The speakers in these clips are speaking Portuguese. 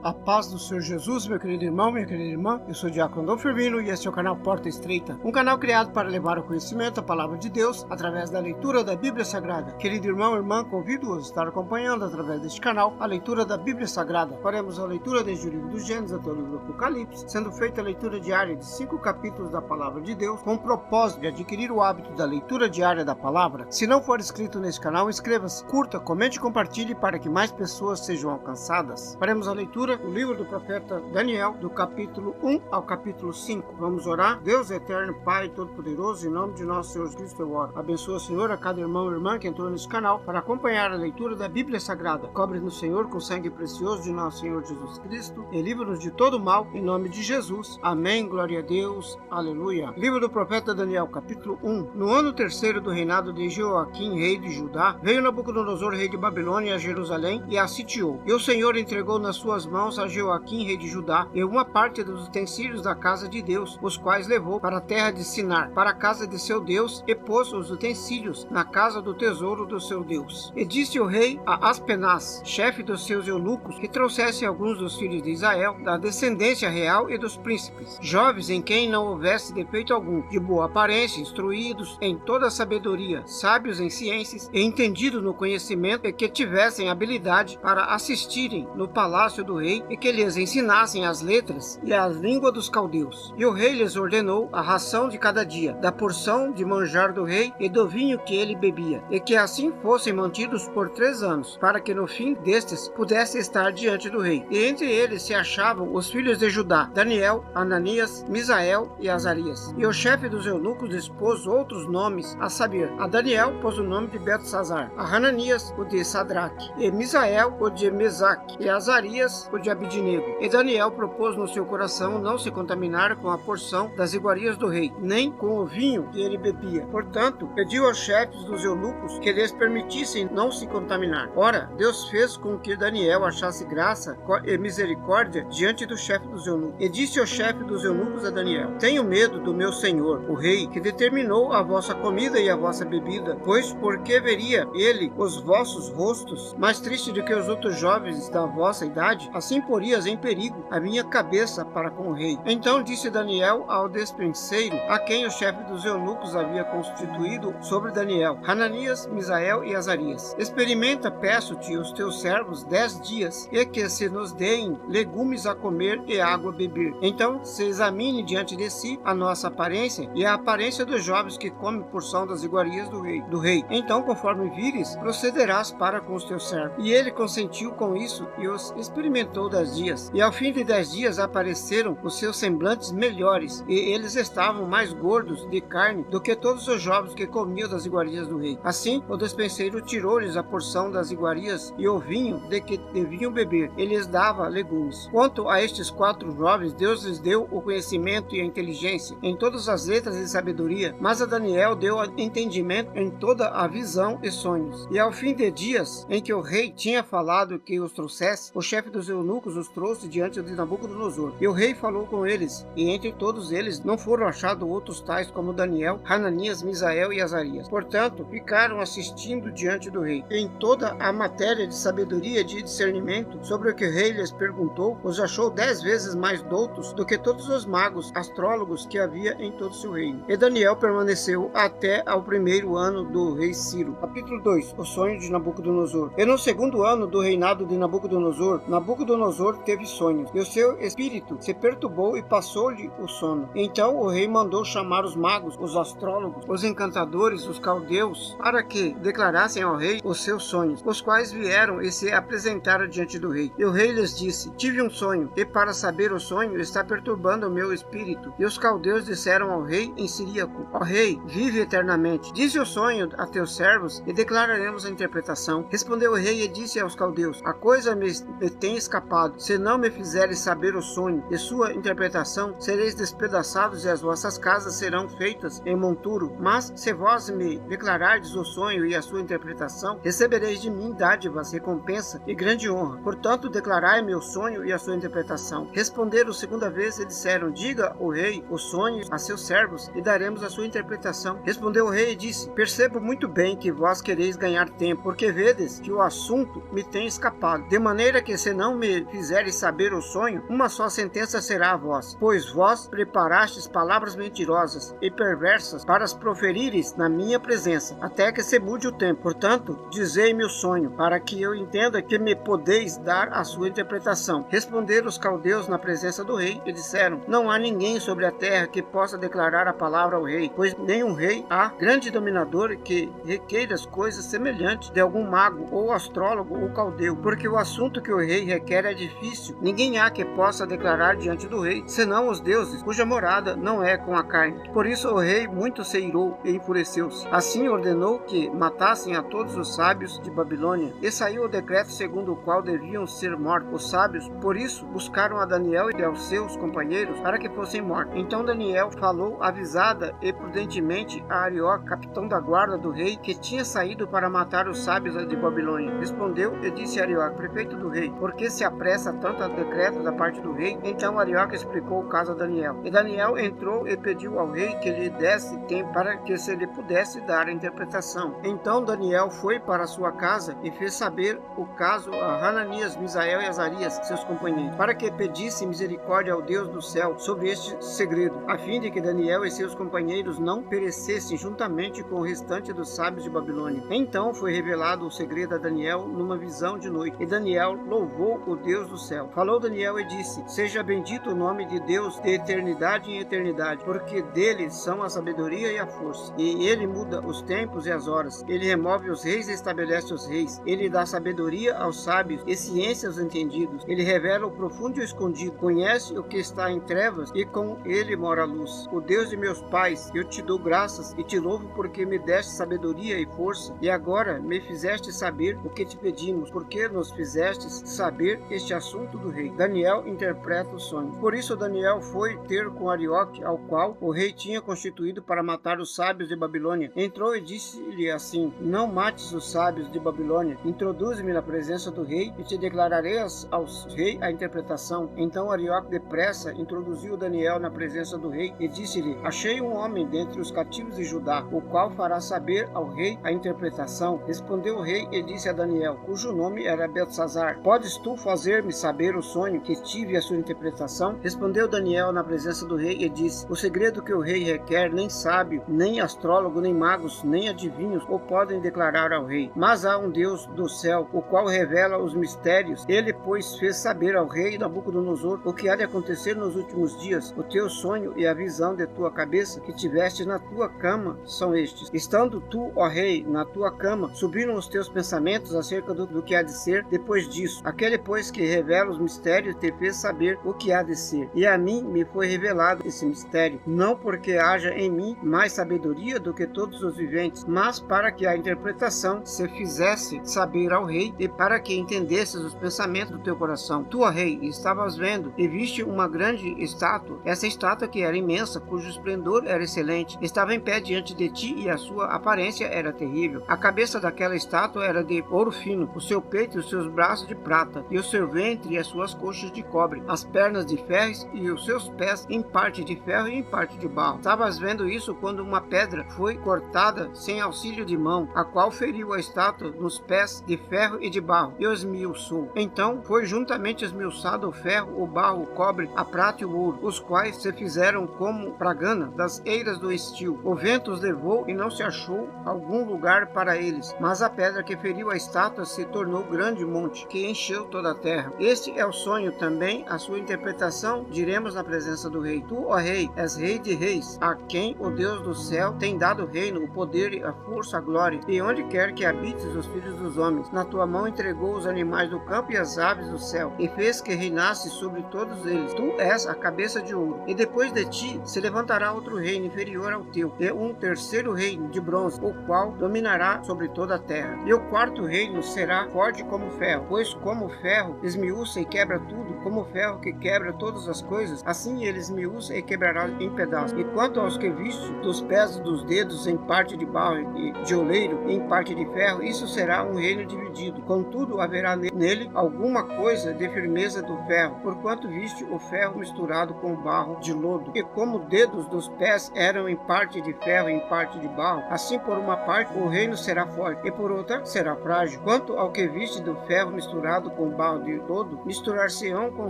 A paz do Senhor Jesus, meu querido irmão, minha querida irmã. Eu sou o Diácono Dom Firmino e este é o canal Porta Estreita, um canal criado para levar ao conhecimento a palavra de Deus através da leitura da Bíblia Sagrada. Querido irmão e irmã, convido-os a estar acompanhando através deste canal a leitura da Bíblia Sagrada. Faremos a leitura desde o livro do Gênesis até o livro do Apocalipse, sendo feita a leitura diária de 5 capítulos da palavra de Deus, com o propósito de adquirir o hábito da leitura diária da palavra. Se não for inscrito neste canal, inscreva-se, curta, comente e compartilhe para que mais pessoas sejam alcançadas. Faremos a leitura do livro do profeta Daniel, do capítulo 1 ao capítulo 5. Vamos orar. Deus eterno, Pai Todo-Poderoso, em nome de nosso Senhor Jesus Cristo eu oro. Abençoa, Senhor, a cada irmão e irmã que entrou nesse canal para acompanhar a leitura da Bíblia Sagrada. Cobre-nos, Senhor, com o sangue precioso de nosso Senhor Jesus Cristo e livra-nos de todo mal, em nome de Jesus. Amém. Glória a Deus. Aleluia. Livro do profeta Daniel, capítulo 1. No ano terceiro do reinado de Jeoaquim, rei de Judá, veio Nabucodonosor, rei de Babilônia, a Jerusalém e a sitiou. E o Senhor entregou nas suas mãos a Jeoaquim, rei de Judá, e uma parte dos utensílios da casa de Deus, os quais levou para a terra de Sinar, para a casa de seu Deus, e pôs os utensílios na casa do tesouro do seu Deus. E disse o rei a Aspenaz, chefe dos seus eunucos, que trouxesse alguns dos filhos de Israel, da descendência real e dos príncipes, jovens em quem não houvesse defeito algum, de boa aparência, instruídos em toda a sabedoria, sábios em ciências e entendidos no conhecimento, e que tivessem habilidade para assistirem no palácio do rei, e que lhes ensinassem as letras e a língua dos caldeus. E o rei lhes ordenou a ração de cada dia, da porção de manjar do rei e do vinho que ele bebia, e que assim fossem mantidos por 3 anos, para que no fim destes pudesse estar diante do rei. E entre eles se achavam os filhos de Judá, Daniel, Ananias, Misael e Azarias. E o chefe dos eunucos expôs outros nomes, a saber, a Daniel pôs o nome de Beltesazar, a Hananias o de Sadraque, e Misael o de Mesaque, e Azarias o de Abidnego. E Daniel propôs no seu coração não se contaminar com a porção das iguarias do rei, nem com o vinho que ele bebia. Portanto, pediu aos chefes dos eunucos que lhes permitissem não se contaminar. Ora, Deus fez com que Daniel achasse graça e misericórdia diante do chefe dos eunucos. E disse ao chefe dos eunucos a Daniel: tenho medo do meu senhor, o rei, que determinou a vossa comida e a vossa bebida, pois porque veria ele os vossos rostos mais tristes do que os outros jovens da vossa idade, assim porias em perigo a minha cabeça para com o rei. Então disse Daniel ao despenseiro, a quem o chefe dos eunucos havia constituído sobre Daniel, Hananias, Misael e Azarias: experimenta, peço-te, os teus servos 10 dias, e que se nos deem legumes a comer e água a beber. Então se examine diante de si a nossa aparência e a aparência dos jovens que comem porção das iguarias do rei. Então, conforme vires, procederás para com os teus servos. E ele consentiu com isso e os experimentou 10 dias. E ao fim de 10 dias apareceram os seus semblantes melhores, e eles estavam mais gordos de carne do que todos os jovens que comiam das iguarias do rei. Assim, o despenseiro tirou-lhes a porção das iguarias e o vinho de que deviam beber, e lhes dava legumes. Quanto a estes 4 jovens, Deus lhes deu o conhecimento e a inteligência em todas as letras e sabedoria, mas a Daniel deu entendimento em toda a visão e sonhos. E ao fim de dias em que o rei tinha falado que os trouxesse, o chefe dos eunucos os trouxe diante de Nabucodonosor. E o rei falou com eles, e entre todos eles não foram achados outros tais como Daniel, Hananias, Misael e Azarias. Portanto, ficaram assistindo diante do rei. Em toda a matéria de sabedoria e de discernimento sobre o que o rei lhes perguntou, os achou 10 vezes mais doutos do que todos os magos, astrólogos que havia em todo o seu reino. E Daniel permaneceu até ao 1º ano do rei Ciro. Capítulo 2. O sonho de Nabucodonosor. E no 2º ano do reinado de Nabucodonosor, Nabucodonosor teve sonhos, e o seu espírito se perturbou e passou-lhe o sono. Então o rei mandou chamar os magos, os astrólogos, os encantadores, os caldeus, para que declarassem ao rei os seus sonhos, os quais vieram e se apresentaram diante do rei. E o rei lhes disse: tive um sonho, e para saber o sonho está perturbando o meu espírito. E os caldeus disseram ao rei em siríaco: ó rei, vive eternamente. Dize o sonho a teus servos e declararemos a interpretação. Respondeu o rei e disse aos caldeus: a coisa me tem escapado. Se não me fizeres saber o sonho e sua interpretação, sereis despedaçados e as vossas casas serão feitas em monturo. Mas se vós me declarardes o sonho e a sua interpretação, recebereis de mim dádivas, recompensa e grande honra. Portanto, declarai-me o sonho e a sua interpretação. Responderam 2ª vez e disseram: diga o rei o sonho a seus servos e daremos a sua interpretação. Respondeu o rei e disse: percebo muito bem que vós quereis ganhar tempo, porque vedes que o assunto me tem escapado, de maneira que se não me me fizeres saber o sonho, uma só sentença será a vós, pois vós preparastes palavras mentirosas e perversas para as proferires na minha presença, até que se mude o tempo. Portanto, dizei-me o sonho, para que eu entenda que me podeis dar a sua interpretação. Responderam os caldeus na presença do rei e disseram: não há ninguém sobre a terra que possa declarar a palavra ao rei, pois nenhum rei há grande dominador que requeira as coisas semelhantes de algum mago ou astrólogo ou caldeu, porque o assunto que o rei requer é difícil. Ninguém há que possa declarar diante do rei, senão os deuses, cuja morada não é com a carne. Por isso o rei muito se irou e enfureceu-se. Assim ordenou que matassem a todos os sábios de Babilônia, e saiu o decreto segundo o qual deviam ser mortos os sábios. Por isso buscaram a Daniel e aos seus companheiros para que fossem mortos. Então Daniel falou avisada e prudentemente a Arioque, capitão da guarda do rei, que tinha saído para matar os sábios de Babilônia. Respondeu e disse a Arioque, prefeito do rei: por que se apressa tanto a decreto da parte do rei? Então Arioque explicou o caso a Daniel. E Daniel entrou e pediu ao rei que lhe desse tempo para que se lhe pudesse dar a interpretação. Então Daniel foi para sua casa e fez saber o caso a Hananias, Misael e Azarias, seus companheiros, para que pedisse misericórdia ao Deus do céu sobre este segredo, a fim de que Daniel e seus companheiros não perecessem juntamente com o restante dos sábios de Babilônia. Então foi revelado o segredo a Daniel numa visão de noite, e Daniel louvou o Deus do céu. Falou Daniel e disse: seja bendito o nome de Deus de eternidade em eternidade, porque dele são a sabedoria e a força. E ele muda os tempos e as horas. Ele remove os reis e estabelece os reis. Ele dá sabedoria aos sábios e ciência aos entendidos. Ele revela o profundo e o escondido. Conhece o que está em trevas e com ele mora a luz. O Deus de meus pais, eu te dou graças e te louvo porque me deste sabedoria e força. E agora me fizeste saber o que te pedimos, porque nos fizestes saber este assunto do rei. Daniel interpreta o sonho. Por isso Daniel foi ter com Arioque, ao qual o rei tinha constituído para matar os sábios de Babilônia. Entrou e disse-lhe assim: não mates os sábios de Babilônia, introduze-me na presença do rei e te declararei ao rei a interpretação. Então Arioque depressa introduziu Daniel na presença do rei e disse-lhe: achei um homem dentre os cativos de Judá, o qual fará saber ao rei a interpretação. Respondeu o rei e disse a Daniel, cujo nome era Beltesazar: podes tu fazer-me saber o sonho que tive e a sua interpretação? Respondeu Daniel na presença do rei e disse: o segredo que o rei requer, nem sábio, nem astrólogo, nem magos, nem adivinhos o podem declarar ao rei. Mas há um Deus do céu, o qual revela os mistérios. Ele, pois, fez saber ao rei Nabucodonosor o que há de acontecer nos últimos dias. O teu sonho e a visão de tua cabeça que tiveste na tua cama são estes. Estando tu, ó rei, na tua cama, subiram os teus pensamentos acerca do que há de ser depois disso. Aquele, pois, que revela os mistérios te fez saber o que há de ser. E a mim me foi revelado esse mistério, não porque haja em mim mais sabedoria do que todos os viventes, mas para que a interpretação se fizesse saber ao rei e para que entendesses os pensamentos do teu coração. Tu, ó rei, estavas vendo e viste uma grande estátua. Essa estátua, que era imensa, cujo esplendor era excelente, estava em pé diante de ti e a sua aparência era terrível. A cabeça daquela estátua era de ouro fino, o seu peito e os seus braços de prata, e o seu ventre e as suas coxas de cobre, as pernas de ferro e os seus pés em parte de ferro e em parte de barro. Estavas vendo isso quando uma pedra foi cortada sem auxílio de mão, a qual feriu a estátua nos pés de ferro e de barro, e os esmiuçou. Então foi juntamente esmiuçado o ferro, o barro, o cobre, a prata e o ouro, os quais se fizeram como pragana das eiras do estio. O vento os levou e não se achou algum lugar para eles, mas a pedra que feriu a estátua se tornou grande monte, que encheu toda a terra. Este é o sonho também, a sua interpretação diremos na presença do rei. Tu, ó rei, és rei de reis, a quem o Deus do céu tem dado o reino, o poder, a força, a glória, e onde quer que habites os filhos dos homens. Na tua mão entregou os animais do campo e as aves do céu, e fez que reinasse sobre todos eles. Tu és a cabeça de ouro, e depois de ti se levantará outro reino inferior ao teu, e um terceiro reino de bronze, o qual dominará sobre toda a terra. E o quarto reino será forte como ferro, pois como o ferro esmiuça e quebra tudo, como o ferro que quebra todas as coisas, assim ele esmiuça e quebrará em pedaços. E quanto aos que viste dos pés e dos dedos em parte de barro e de oleiro e em parte de ferro, isso será um reino dividido. Contudo, haverá nele alguma coisa de firmeza do ferro, porquanto viste o ferro misturado com o barro de lodo. E como dedos dos pés eram em parte de ferro e em parte de barro, assim por uma parte o reino será forte, e por outra será frágil. Quanto ao que viste do ferro misturado com o barro natural de todo, misturar-se-ão com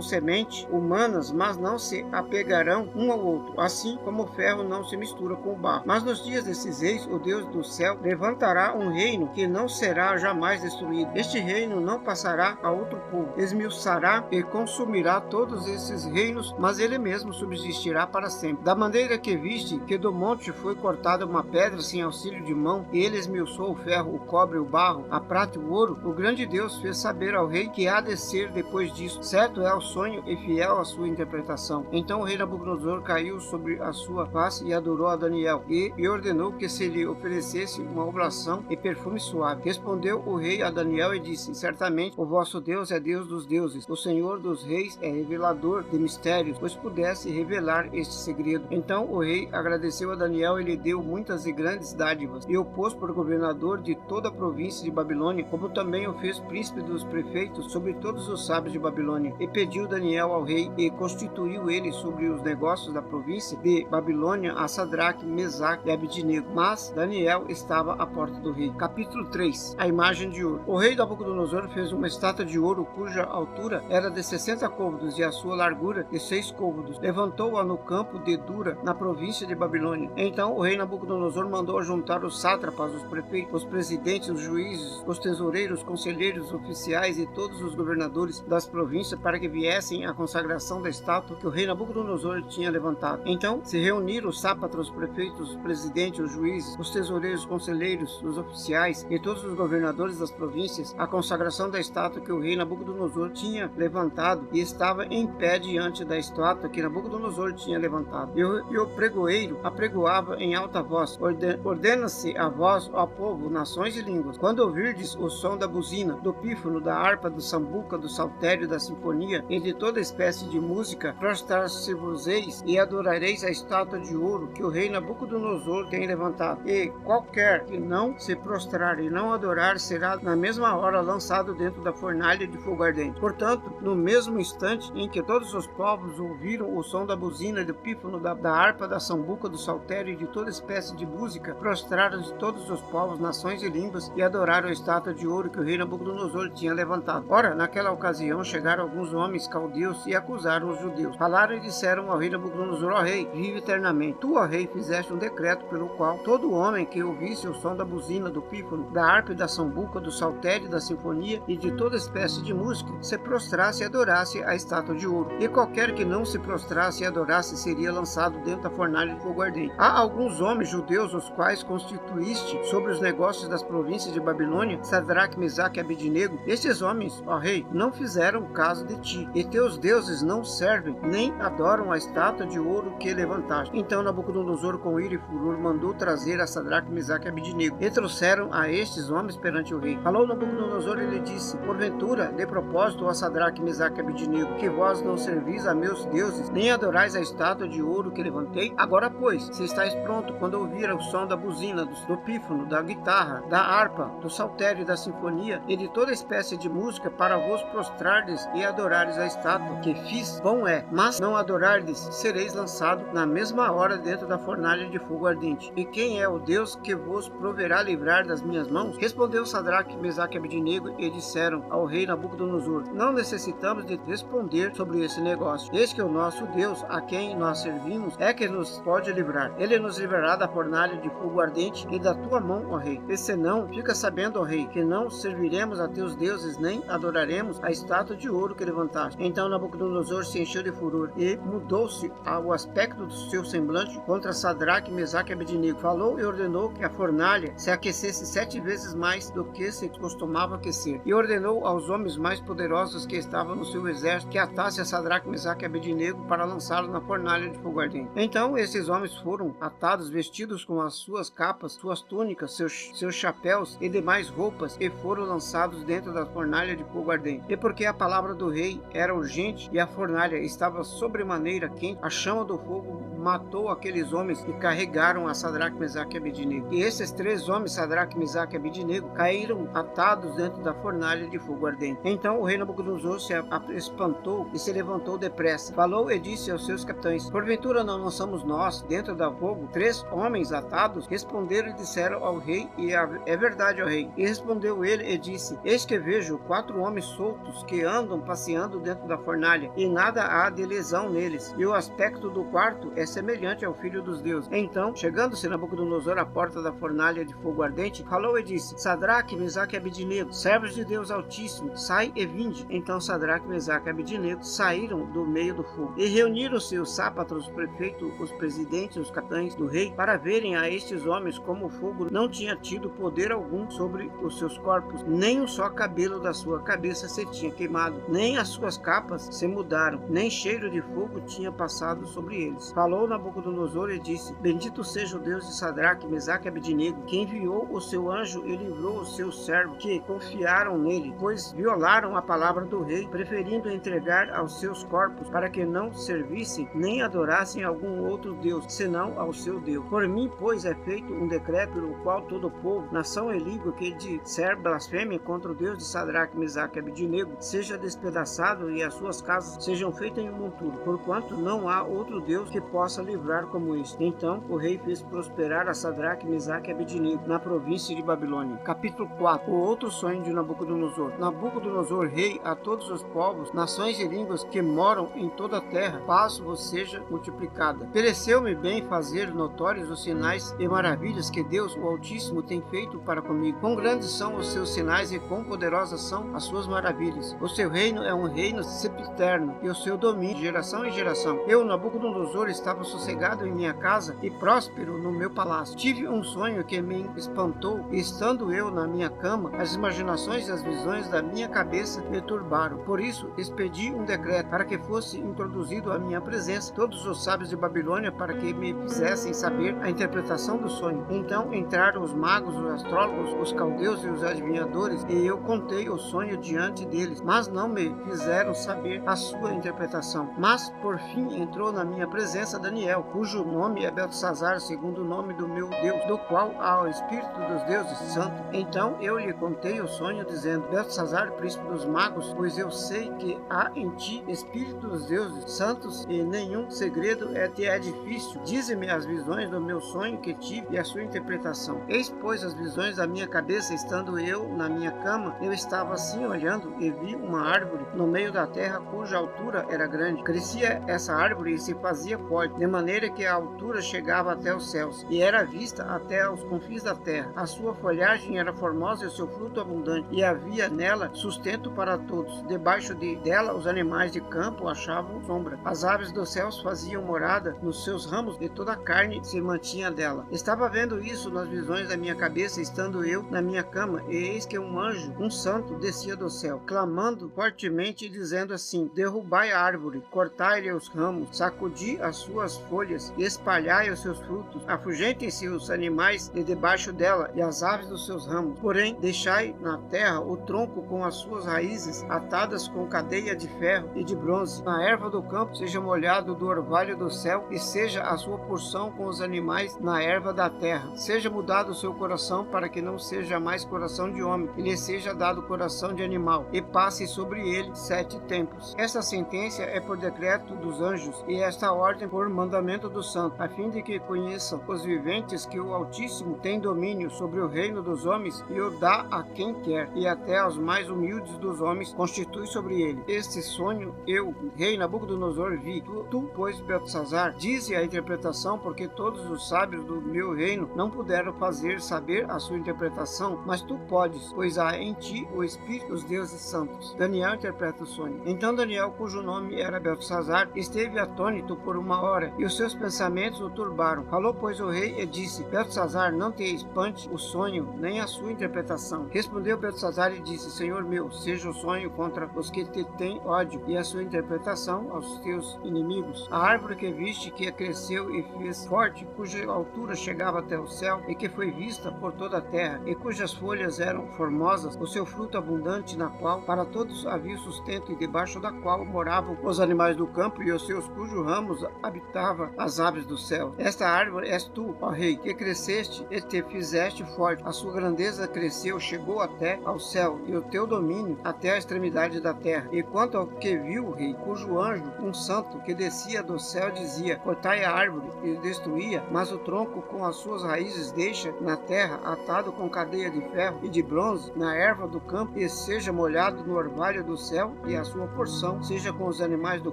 semente humanas, mas não se apegarão um ao outro, assim como o ferro não se mistura com o barro. Mas nos dias desses reis, o Deus do céu levantará um reino que não será jamais destruído. Este reino não passará a outro povo, esmiuçará e consumirá todos esses reinos, mas ele mesmo subsistirá para sempre. Da maneira que viste que do monte foi cortada uma pedra sem auxílio de mão, e ele esmiuçou o ferro, o cobre, o barro, a prata e o ouro, o grande Deus fez saber ao rei que há de ser depois disso. Certo é o sonho e fiel a sua interpretação. Então o rei Nabucodonosor caiu sobre a sua face e adorou a Daniel, e ordenou que se lhe oferecesse uma oblação e perfume suave. Respondeu o rei a Daniel e disse: certamente o vosso Deus é Deus dos deuses, o Senhor dos reis é revelador de mistérios, pois pudesse revelar este segredo. Então o rei agradeceu a Daniel e lhe deu muitas e grandes dádivas, e o pôs por governador de toda a província de Babilônia, como também o fez príncipe dos prefeitos sobre todos os sábios de Babilônia. E pediu Daniel ao rei, e constituiu ele sobre os negócios da província de Babilônia a Sadraque, Mesaque e Abidnego. Mas Daniel estava à porta do rei. Capítulo 3. A imagem de ouro. O rei Nabucodonosor fez uma estátua de ouro cuja altura era de 60 côvados e a sua largura de 6 côvados. Levantou-a no campo de Dura, na província de Babilônia. Então o rei Nabucodonosor mandou juntar os sátrapas, os prefeitos, os presidentes, os juízes, os tesoureiros, conselheiros, oficiais e todos os governadores das províncias para que viessem à consagração da estátua que o rei Nabucodonosor tinha levantado. Então se reuniram os sátrapas, os prefeitos, os presidentes, os juízes, os tesoureiros, os conselheiros, os oficiais e todos os governadores das províncias à consagração da estátua que o rei Nabucodonosor tinha levantado, e estava em pé diante da estátua que Nabucodonosor tinha levantado. E o pregoeiro apregoava em alta voz: ordena-se a vós, ó povo, nações e línguas, quando ouvirdes o som da buzina, do pífano, da harpa, do sambuca, do saltério, da sinfonia e de toda espécie de música, prostrar-se-vos-eis e adorareis a estátua de ouro que o rei Nabucodonosor tem levantado. E qualquer que não se prostrar e não adorar será na mesma hora lançado dentro da fornalha de fogo ardente. Portanto, no mesmo instante em que todos os povos ouviram o som da buzina, do pífano, da harpa, da sambuca, do saltério e de toda espécie de música, prostraram-se todos os povos, nações e línguas e adoraram a estátua de ouro que o rei Nabucodonosor tinha levantado. Ora, naquela ocasião chegaram alguns homens caldeus e acusaram os judeus. Falaram e disseram ao rei Nabucodonosor: ó rei, vive eternamente. Tu, ó rei, fizeste um decreto pelo qual todo homem que ouvisse o som da buzina, do pífano, da harpa e da sambuca, do saltério, da sinfonia e de toda espécie de música, se prostrasse e adorasse a estátua de ouro. E qualquer que não se prostrasse e adorasse seria lançado dentro da fornalha de fogo ardente. Há alguns homens judeus os quais constituíste sobre os negócios das províncias de Babilônia, Sadraque, Mesaque e Abidnego. Estes homens, ó rei, não fizeram caso de ti, e teus deuses não servem, nem adoram a estátua de ouro que levantaste. Então Nabucodonosor, com ira e furor, mandou trazer a Sadraque, Mesaque e Abidnego, e trouxeram a estes homens perante o rei. Falou Nabucodonosor e lhe disse: porventura, de propósito, ó Sadraque, Mesaque e Abidnego, que vós não servis a meus deuses, nem adorais a estátua de ouro que levantei? Agora, pois, se estáis pronto quando ouvir o som da buzina, do pífano, da guitarra, da harpa, do saltério, da sinfonia e de toda espécie de música, para vos prostrardes e adorares a estátua que fiz, bom é, mas não adorardes, sereis lançado na mesma hora dentro da fornalha de fogo ardente. E quem é o Deus que vos proverá livrar das minhas mãos? Respondeu Sadraque, Mesaque e Abidnego e disseram ao rei Nabucodonosor: não necessitamos de responder sobre esse negócio. Eis que o nosso Deus, a quem nós servimos, é que nos pode livrar. Ele nos livrará da fornalha de fogo ardente e da tua mão, ó rei. E senão, fica sabendo, ó rei, que não serviremos a teus deuses, nem adoraremos a estátua de ouro que levantaste. Então Nabucodonosor se encheu de furor e mudou-se o aspecto do seu semblante contra Sadraque, Mesaque e Abidnego. Falou e ordenou que a fornalha se aquecesse 7 vezes mais do que se costumava aquecer. E ordenou aos homens mais poderosos que estavam no seu exército que atasse a Sadraque, Mesaque e Abidnego para lançá-los na fornalha de fogo ardente. Então esses homens foram atados, vestidos com as suas capas, suas túnicas, seus chapéus e demais roupas, e foram lançados dentro da fornalha de fogo ardente. E porque a palavra do rei era urgente e a fornalha estava sobremaneira quente, a chama do fogo matou aqueles homens que carregaram a Sadraque, Mesaque e Abednego. E esses 3 homens, Sadraque, Mesaque e Abednego, caíram atados dentro da fornalha de fogo ardente. Então o rei Nabucodonosor se espantou e se levantou depressa. Falou e disse aos seus capitães: porventura não somos nós, dentro da fogo, 3 homens atados? Responderam e disseram ao rei: e é verdade, ó rei. E respondeu ele e disse: eis que vejo 4 homens soltos que andam passeando dentro da fornalha, e nada há de lesão neles, e o aspecto do quarto é semelhante ao filho dos deuses. Então, chegando-se Nabucodonosor à porta da fornalha de fogo ardente, falou e disse: Sadraque, Mesaque e Abednego, servos de Deus Altíssimo, sai e vinde. Então Sadraque, Mesaque e Abednego saíram do meio do fogo. E reuniram-se os sátrapas, os prefeitos, os presidentes, os capitães do rei, para verem a estes homens como o fogo não tinha tido poder algum sobre os seus corpos, nem um só cabelo da sua cabeça se tinha queimado, nem as suas capas se mudaram, nem cheiro de fogo tinha passado sobre eles. Falou Nabucodonosor e disse: bendito seja o Deus de Sadraque, Mesaque e Abednego, que enviou o seu anjo e livrou os seus servos, que confiaram nele, pois violaram a palavra do rei, preferindo entregar aos seus corpos, para que não servissem nem adorassem algum outro Deus, senão ao seu Deus. Por mim, pois, é feito um decreto pelo qual todo o povo, nação e língua que disser blasfêmia contra o Deus de Sadraque, Mesaque e Abednego, seja despedaçado e as suas casas sejam feitas em um monturo, porquanto não há outro Deus que possa livrar como este. Então o rei fez prosperar a Sadraque, Mesaque e Abednego na província de Babilônia. Capítulo 4. O outro sonho de Nabucodonosor. Nabucodonosor, rei, a todos os povos, nações e línguas que moram em toda a terra, paz vos seja multiplicada. Pareceu-me bem fazer notórios os sinais e maravilhas que Deus, o Altíssimo, tem feito para comigo. Quão grandes são os seus sinais e quão poderosas são as suas maravilhas. O seu reino é um reino sempiterno, e o seu domínio de geração em geração. Eu, Nabucodonosor, estava sossegado em minha casa e próspero no meu palácio. Tive um sonho que me espantou, e estando eu na minha cama, as imaginações e as visões da minha cabeça me turbaram. Por isso, expedi um decreto para que fosse introduzido à minha presença todos os sábios de Babilônia, para que me fizessem saber a interpretação do sonho. Então entraram os magos, os astrólogos, os caldeus e os adivinhadores, e eu contei o sonho diante deles, mas não me fizeram saber a sua interpretação. Mas, por fim, entrou na minha presença Daniel, cujo nome é Beltesazar, segundo o nome do meu Deus, do qual há o Espírito dos deuses santos. Então eu lhe contei o sonho, dizendo: Beltesazar, príncipe dos magos, pois eu sei que há em ti Espírito dos deuses santos, e nenhum segredo te é difícil. Dize-me as visões do meu sonho que tive e a sua interpretação. Eis, pois, as visões da minha cabeça, estando eu na minha cama, eu estava assim olhando e vi uma árvore no meio da terra, cuja altura era grande. Crescia essa árvore e se fazia forte, de maneira que a altura chegava até os céus, e era vista até aos confins da terra. A sua folhagem era formosa e o seu fruto abundante, e havia nela sustento para todos. Debaixo dela os animais de campo achavam sombra. As aves dos céus faziam morada nos seus ramos, e toda a carne se mantinha dela. Estava vendo isso nas visões da minha cabeça, estando eu na minha cama, e eis que um anjo, um santo, descia do céu, clamando fortemente, dizendo assim: derrubai a árvore, cortai-lhe os ramos, sacudi as suas folhas e espalhai os seus frutos, afugentem-se os animais de debaixo dela e as aves dos seus ramos. Porém, deixai na terra o tronco com as suas raízes atadas com cadeia de ferro e de bronze. Na erva do campo seja molhado do orvalho do céu, e seja a sua porção com os animais na erva da terra. Seja mudado o seu coração, para que não seja mais coração de homem, e lhe seja dado coração de animal, e passe sobre ele 7 tempos. Esta sentença é por decreto dos anjos, e esta ordem por mandamento do santo, a fim de que conheçam os viventes que o Altíssimo tem domínio sobre o reino dos homens, e o dá a quem quer, e até aos mais humildes dos homens constitui sobre ele. Este sonho eu, rei Nabucodonosor, vi. Tu, pois, Beltesazar, dize a interpretação, porque todos os sábios do meu reino não puderam fazer saber a sua interpretação, mas tu podes, pois há em ti o Espírito dos deuses santos. Daniel interpreta o sonho. Então Daniel, cujo nome era Beltesazar, esteve atônito por 1 hora, e os seus pensamentos o turbaram. Falou, pois, o rei e disse: Beltesazar, não te espante o sonho, nem a sua interpretação. Respondeu Beltesazar e disse: Senhor meu, seja o sonho contra os que te têm ódio, e a sua interpretação aos teus inimigos. A árvore que viste, que cresceu e fez forte, cuja altura chegava até o céu, e que foi vista por toda a terra, e cujas folhas eram formosas, o seu fruto abundante, na qual para todos havia sustento, e debaixo da qual moravam os animais do campo, e os seus cujos ramos habitavam alimentava as aves do céu. Esta árvore és tu, ó rei, que cresceste e te fizeste forte. A sua grandeza cresceu, chegou até ao céu, e o teu domínio até a extremidade da terra. E quanto ao que viu o rei, cujo anjo, um santo, que descia do céu, dizia: cortai a árvore, e destruía, mas o tronco com as suas raízes deixa na terra, atado com cadeia de ferro e de bronze, na erva do campo, e seja molhado no orvalho do céu, e a sua porção seja com os animais do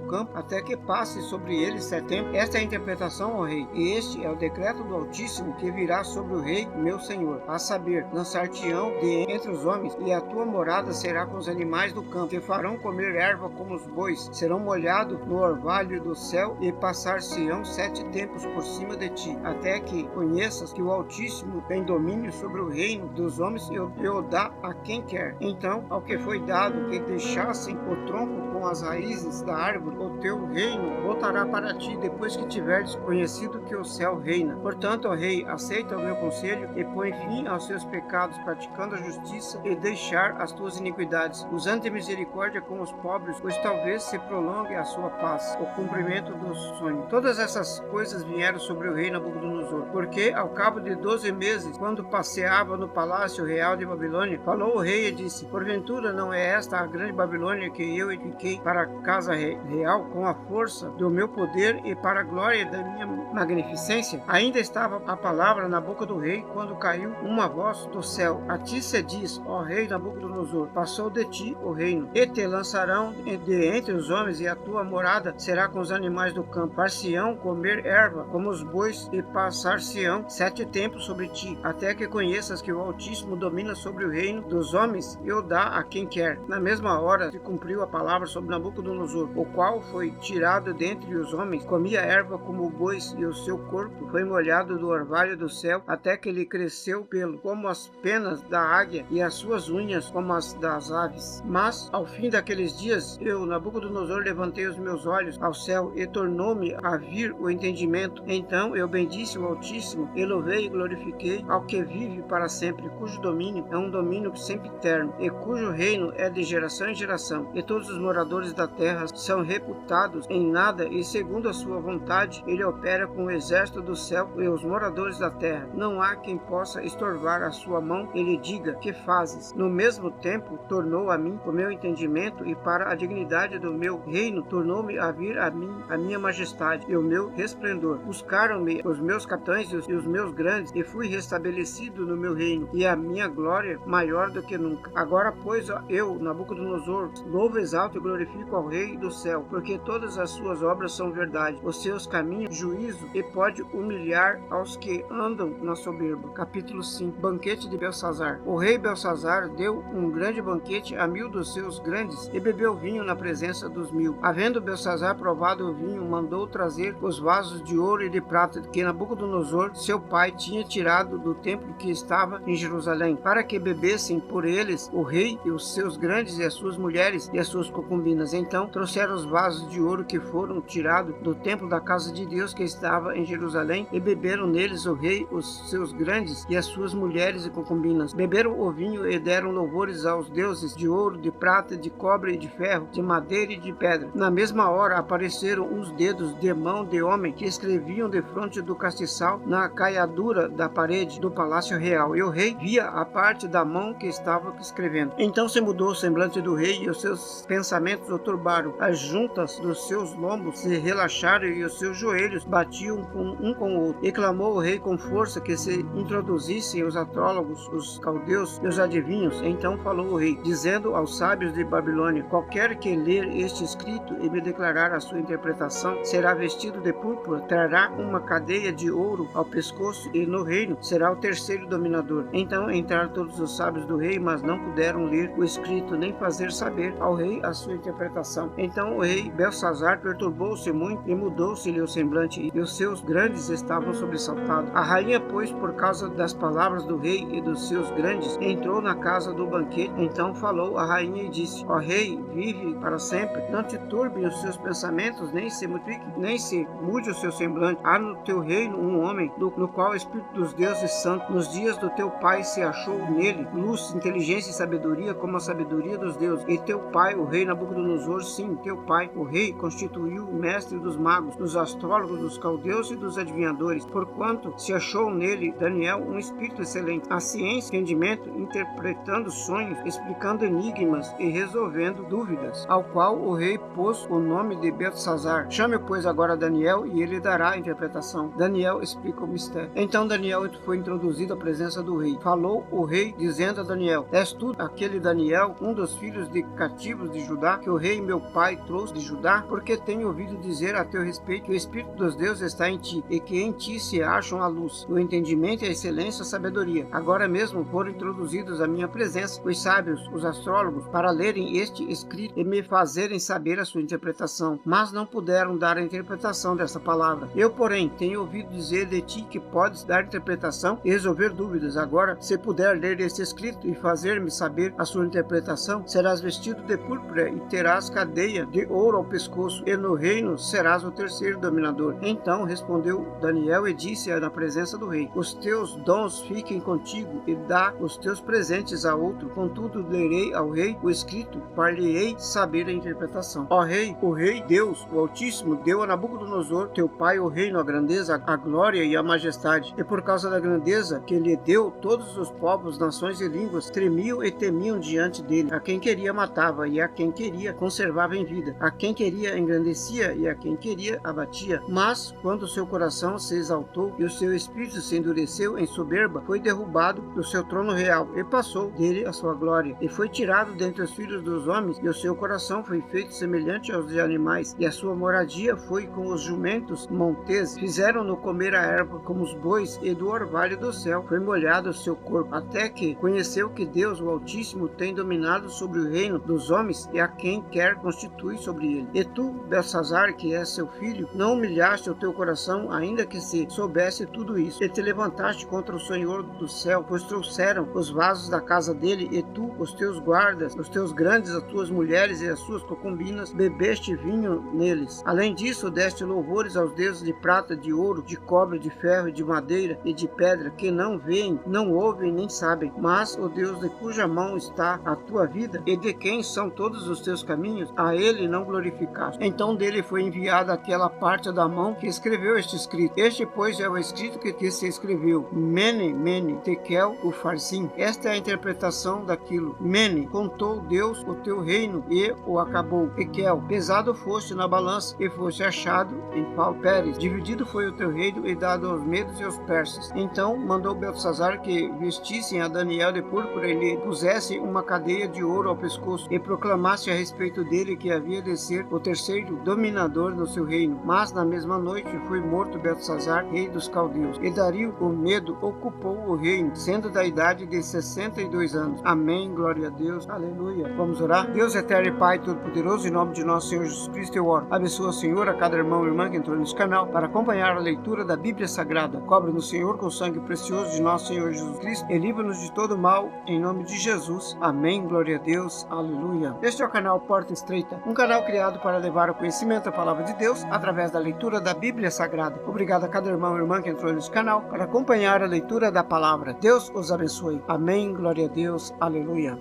campo, até que passe sobre eles 70. Esta é a interpretação, ó rei, e este é o decreto do Altíssimo que virá sobre o rei, meu senhor, a saber, lançar-te-ão de entre os homens, e a tua morada será com os animais do campo, te farão comer erva como os bois, serão molhados no orvalho do céu, e passar-se-ão 7 tempos por cima de ti, até que conheças que o Altíssimo tem domínio sobre o reino dos homens e o dá a quem quer. Então, ao que foi dado que deixassem o tronco com as raízes da árvore, o teu reino voltará para ti, depois que tiveres conhecido que o céu reina. Portanto, ó rei, aceita o meu conselho e põe fim aos seus pecados, praticando a justiça e deixar as tuas iniquidades, usando misericórdia com os pobres, pois talvez se prolongue a sua paz, o cumprimento do sonho. Todas essas coisas vieram sobre o rei Nabucodonosor, porque ao cabo de 12 meses, quando passeava no palácio real de Babilônia, falou o rei e disse: porventura não é esta a grande Babilônia que eu edifiquei para a casa real com a força do meu poder e para a glória da minha magnificência? Ainda estava a palavra na boca do rei, quando caiu uma voz do céu: a ti se diz, ó rei Nabucodonosor, passou de ti o reino, e te lançarão de entre os homens, e a tua morada será com os animais do campo. Far-se-ão comer erva como os bois, e passar-se-ão 7 tempos sobre ti, até que conheças que o Altíssimo domina sobre o reino dos homens e o dá a quem quer. Na mesma hora se cumpriu a palavra sobre Nabucodonosor, o qual foi tirado dentre os homens, comia erva como bois, e o seu corpo foi molhado do orvalho do céu, até que lhe cresceu pelo, como as penas da águia, e as suas unhas como as das aves. Mas, ao fim daqueles dias, eu, Nabucodonosor, levantei os meus olhos ao céu, e tornou-me a vir o entendimento. Então eu bendisse o Altíssimo, e louvei e glorifiquei ao que vive para sempre, cujo domínio é um domínio sempre eterno, e cujo reino é de geração em geração, e todos os moradores da terra são reputados em nada, e segundo a sua vontade ele opera com o exército do céu e os moradores da terra. Não há quem possa estorvar a sua mão e lhe diga: que fazes? No mesmo tempo tornou a mim o meu entendimento, e para a dignidade do meu reino tornou-me a vir a mim a minha majestade e o meu resplendor. Buscaram-me os meus capitães e os meus grandes, e fui restabelecido no meu reino, e a minha glória maior do que nunca. Agora, pois, eu, Nabucodonosor, louvo, exalto e glorifico ao Rei do céu, porque todas as suas obras são verdade, os seus caminhos juízo, e pode humilhar aos que andam na soberba. Capítulo 5. Banquete de Belsazar. O rei Belsazar deu um grande banquete a 1000 dos seus grandes, e bebeu vinho na presença dos 1000. Havendo Belsazar provado o vinho, mandou trazer os vasos de ouro e de prata que Nabucodonosor, seu pai, tinha tirado do templo que estava em Jerusalém, para que bebessem por eles o rei e os seus grandes, e as suas mulheres e as suas concubinas. Então trouxeram os vasos de ouro que foram tirados do templo da casa de Deus que estava em Jerusalém, e beberam neles o rei, os seus grandes e as suas mulheres e concubinas. Beberam o vinho e deram louvores aos deuses de ouro, de prata, de cobre e de ferro, de madeira e de pedra. Na mesma hora apareceram uns dedos de mão de homem que escreviam defronte do castiçal na caiadura da parede do palácio real, e o rei via a parte da mão que estava escrevendo. Então se mudou o semblante do rei, e os seus pensamentos o turbaram. As juntas dos seus lombos se relaxaram, e os seus joelhos batiam um com o outro. E clamou o rei com força que se introduzissem os astrólogos, os caldeus e os adivinhos. Então falou o rei, dizendo aos sábios de Babilônia: qualquer que ler este escrito e me declarar a sua interpretação será vestido de púrpura, trará uma cadeia de ouro ao pescoço, e no reino será o terceiro dominador. Então entraram todos os sábios do rei, mas não puderam ler o escrito nem fazer saber ao rei a sua interpretação. Então o rei Belsazar perturbou-se muito, e mudou-se-lhe o semblante, e os seus grandes estavam sobressaltados. A rainha, pois, por causa das palavras do rei e dos seus grandes, entrou na casa do banquete. Então falou a rainha e disse: ó rei, vive para sempre, não te turbem os seus pensamentos, nem se multiplique, nem se mude o seu semblante. Há no teu reino um homem, no qual o Espírito dos deuses santos, nos dias do teu pai, se achou nele luz, inteligência e sabedoria, como a sabedoria dos deuses. E teu pai, o rei Nabucodonosor, sim, teu pai, o rei, constituiu o mestre dos magos, magos, dos astrólogos, dos caldeus e dos adivinhadores, porquanto se achou nele, Daniel, um espírito excelente, a ciência, entendimento, interpretando sonhos, explicando enigmas e resolvendo dúvidas, ao qual o rei pôs o nome de Beltesazar. Chame, pois, agora Daniel, e ele dará a interpretação. Daniel explica o mistério. Então Daniel foi introduzido à presença do rei. Falou o rei, dizendo a Daniel: És tu aquele Daniel, um dos filhos de cativos de Judá, que o rei meu pai trouxe de Judá? Porque tenho ouvido dizer a teu respeito que o Espírito dos deuses está em ti, e que em ti se acham a luz, o entendimento, a excelência, a sabedoria. Agora mesmo foram introduzidos à minha presença os sábios, os astrólogos, para lerem este escrito e me fazerem saber a sua interpretação, mas não puderam dar a interpretação dessa palavra. Eu, porém, tenho ouvido dizer de ti que podes dar interpretação e resolver dúvidas. Agora, se puder ler este escrito e fazer-me saber a sua interpretação, serás vestido de púrpura e terás cadeia de ouro ao pescoço, e no reino serás o terceiro dominador. Então respondeu Daniel e disse na presença do rei: Os teus dons fiquem contigo, e dá os teus presentes a outro. Contudo, lerei ao rei o escrito, far-lhe-ei saber a interpretação. Ó rei, o rei Deus, o Altíssimo, deu a Nabucodonosor, teu pai, o reino, a grandeza, a glória e a majestade. E por causa da grandeza que lhe deu, todos os povos, nações e línguas tremiam e temiam diante dele. A quem queria matava, e a quem queria conservava em vida. A quem queria engrandecia, e a quem queria abatia. Mas, quando seu coração se exaltou e o seu espírito se endureceu em soberba, foi derrubado do seu trono real, e passou dele a sua glória. E foi tirado dentre os filhos dos homens, e o seu coração foi feito semelhante aos de animais, e a sua moradia foi com os jumentos monteses. Fizeram-no comer a erva como os bois, e do orvalho do céu foi molhado o seu corpo, até que conheceu que Deus, o Altíssimo, tem dominado sobre o reino dos homens, e a quem quer constitui sobre ele. E tu, Beltesazar, que és seu filho, não humilhaste o teu coração, ainda que se soubesse tudo isso, e te levantaste contra o Senhor do céu, pois trouxeram os vasos da casa dele, e tu, os teus guardas, os teus grandes, as tuas mulheres e as suas concubinas, bebeste vinho neles. Além disso, deste louvores aos deuses de prata, de ouro, de cobre, de ferro, de madeira e de pedra, que não veem, não ouvem, nem sabem. Mas o Deus de cuja mão está a tua vida, e de quem são todos os teus caminhos, a ele não glorificaste. Então dele foi enviada aquela parte da mão que escreveu este escrito. Este, pois, é o escrito que se escreveu: Mene, Mene, Tekel, Ufarsim. Esta é a interpretação daquilo. Mene, contou Deus o teu reino e o acabou. Tekel, pesado foste na balança e foste achado em pau. Pérez, dividido foi o teu reino e dado aos medos e aos persas. Então mandou Beltesazar que vestissem a Daniel de púrpura e lhe pusessem uma cadeia de ouro ao pescoço, e proclamasse a respeito dele que havia de ser o terceiro dominador no seu reino. Mas na mesma noite foi morto Beltesazar, rei dos caldeus, e Dario, com medo, ocupou o reino, sendo da idade de 62 anos. Amém, glória a Deus, aleluia. Vamos orar? Deus eterno e Pai todo-poderoso, em nome de nosso Senhor Jesus Cristo eu oro. Abençoa, Senhor, a cada irmão e irmã que entrou nesse canal para acompanhar a leitura da Bíblia Sagrada. Cobre-nos, Senhor, com o sangue precioso de nosso Senhor Jesus Cristo, e livra-nos de todo mal, em nome de Jesus. Amém, glória a Deus, aleluia. Este é o canal Porta Estreita, um canal criado para levar o conhecimento da palavra de Deus através da leitura da Bíblia Sagrada. Obrigado a cada irmão e irmã que entrou nesse canal para acompanhar a leitura da palavra. Deus os abençoe. Amém, glória a Deus, aleluia.